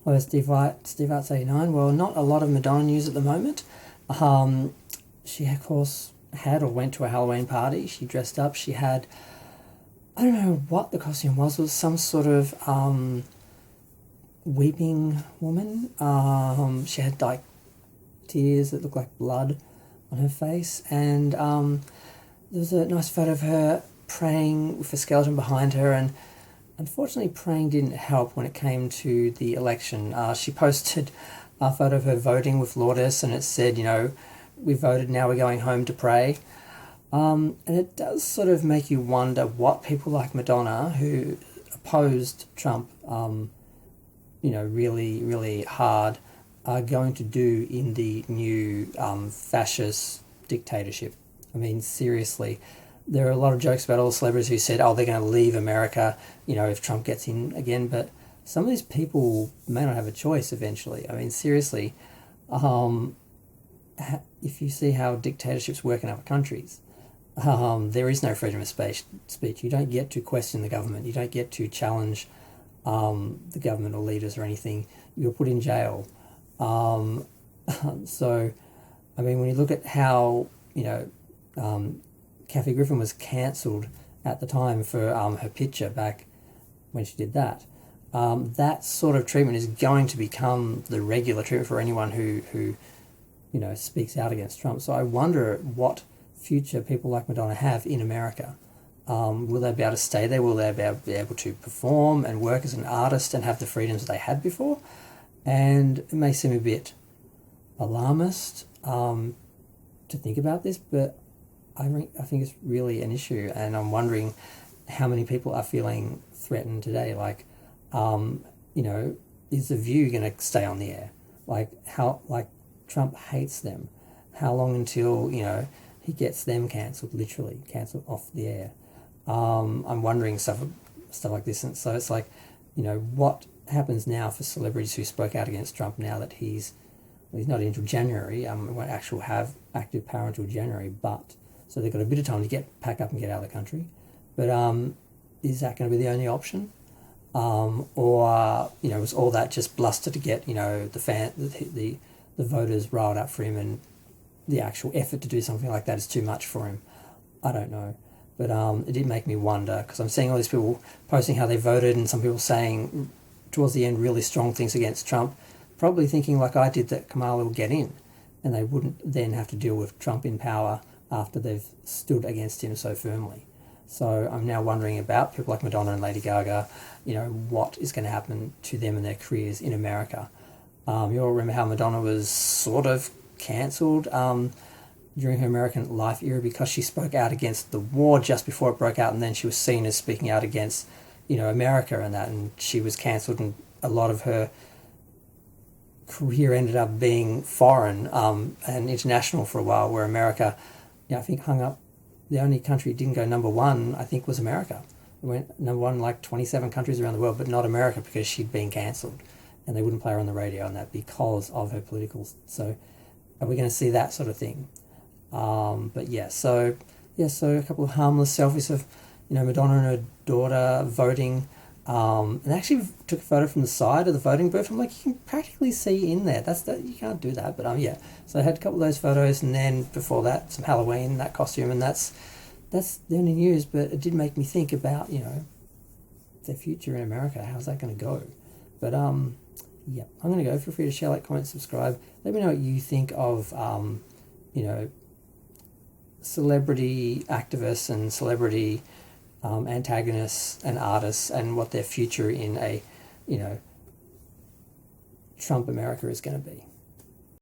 Oh, Steve Arts 89. Well, not a lot of Madonna news at the moment. She, of course, had or went to a Halloween party. She dressed up. She had, I don't know what the costume was. It was some sort of weeping woman. She had like tears that looked like blood on her face, and there was a nice photo of her praying with a skeleton behind her, and unfortunately praying didn't help when it came to the election. She posted a photo of her voting with Lourdes, and it said, we voted, now we're going home to pray. And it does sort of make you wonder what people like Madonna, who opposed Trump, really, really hard, are going to do in the new fascist dictatorship. I mean, seriously, there are a lot of jokes about all the celebrities who said, they're going to leave America, if Trump gets in again. But some of these people may not have a choice eventually. I mean, seriously, if you see how dictatorships work in other countries, there is no freedom of speech. You don't get to question the government. You don't get to challenge the government or leaders or anything. You're put in jail. So, I mean, when you look at how, Kathy Griffin was cancelled at the time for her picture back when she did that, that sort of treatment is going to become the regular treatment for anyone who speaks out against Trump. So I wonder what future people like Madonna have in America. Will they be able to stay there? Will they be able to perform and work as an artist and have the freedoms they had before? And it may seem a bit alarmist to think about this, but I think it's really an issue, and I'm wondering how many people are feeling threatened today. Like, is The View going to stay on the air? Like Trump hates them. How long until, he gets them cancelled, literally cancelled off the air? I'm wondering stuff like this. And so it's like, what happens now for celebrities who spoke out against Trump now that he's not in until January? We won't actually have active power until January, but so they've got a bit of time to pack up and get out of the country. But is that going to be the only option? Or was all that just bluster to get the voters riled up for him, and the actual effort to do something like that is too much for him? I don't know. But it did make me wonder, because I'm seeing all these people posting how they voted, and some people saying towards the end really strong things against Trump, probably thinking like I did that Kamala will get in, and they wouldn't then have to deal with Trump in power after they've stood against him so firmly. So I'm now wondering about people like Madonna and Lady Gaga, what is going to happen to them and their careers in America. You all remember how Madonna was sort of cancelled during her American Life era because she spoke out against the war just before it broke out, and then she was seen as speaking out against, America and that, and she was cancelled, and a lot of her career ended up being foreign and international for a while, where America, I think, hung up. The only country that didn't go number one, I think, was America. It went number one in like 27 countries around the world, but not America, because she'd been cancelled, and they wouldn't play her on the radio and that because of her political. So are we going to see that sort of thing? So a couple of harmless selfies of, Madonna and her daughter voting, and actually took a photo from the side of the voting booth. I'm like, you can practically see in there. You can't do that, but So I had a couple of those photos, and then before that, some Halloween, that costume, and that's the only news. But it did make me think about, the future in America. How's that going to go? But I'm going to go. Feel free to share, like, comment, subscribe. Let me know what you think of, celebrity activists and celebrity antagonists and artists, and what their future in a, Trump America is going to be.